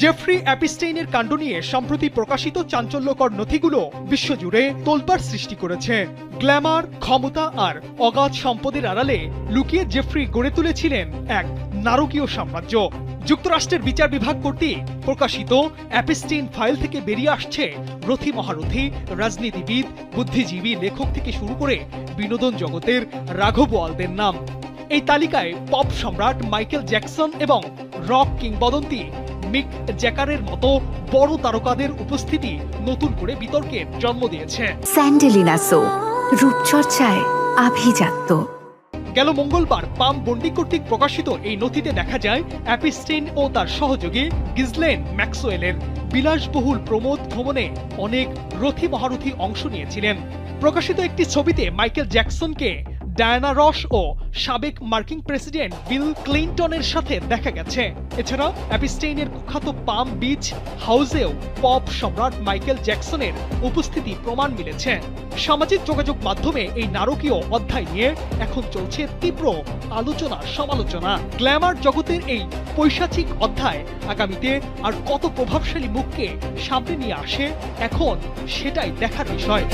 Jeffrey অ্যাপিস্টেইনের কাণ্ড নিয়ে সম্প্রতি প্রকাশিত চাঞ্চল্যকর নথিগুলো বিশ্বজুড়ে তোলপাড় সৃষ্টি করেছে। গ্ল্যামার, ক্ষমতা আর অগাধ সম্পদের আড়ালে লুকিয়ে জেফ্রি গড়ে তুলেছিলেন এক নারকীয় সাম্রাজ্য। যুক্তরাষ্ট্রের বিচার বিভাগ কর্তৃক প্রকাশিত অ্যাপিস্টেইন ফাইল থেকে বেরিয়ে আসছে রথী মহারথী, রাজনীতিবিদ, বুদ্ধিজীবী, লেখক থেকে শুরু করে বিনোদন জগতের রাঘব ওয়ালদের নাম। এই তালিকায় পপ সম্রাট মাইকেল জ্যাকসন এবং রক কিংবদন্তি মিক জ্যাকারের মতো বড় তারকাদের উপস্থিতি নতুন করে বিতর্কের জন্ম দিয়েছে। স্যান্ডেলিনা সো, রূপচর্চায় আভিজাত্য। গেল মঙ্গলবার পাম বন্ডি কর্তৃক প্রকাশিত এই নথিতে দেখা যায় অ্যাপিস্টেইন ও তার সহযোগী গিজলেন ম্যাক্সওয়েলের বিলাসবহুল প্রমোদ ভ্রমণে অনেক রথী মহারথী অংশ নিয়েছিলেন। প্রকাশিত একটি ছবিতে মাইকেল জ্যাকসনকে ডায়ানা রস ও সাবেক মার্কিন প্রেসিডেন্ট বিল ক্লিনটনের সাথে দেখা গেছে। এছাড়া অ্যাপিস্টেইনের কুখ্যাত পাম বিচ হাউসেও পপ সম্রাট মাইকেল জ্যাকসনের উপস্থিতি প্রমাণ মিলেছে। সামাজিক যোগাযোগ মাধ্যমে এই নারকীয় অধ্যায় নিয়ে এখন চলছে তীব্র আলোচনা সমালোচনা। গ্ল্যামার জগতের এই পৈশাচিক অধ্যায় আগামীতে আর কত প্রভাবশালী মুখকে সামনে নিয়ে আসে, এখন সেটাই দেখার বিষয়।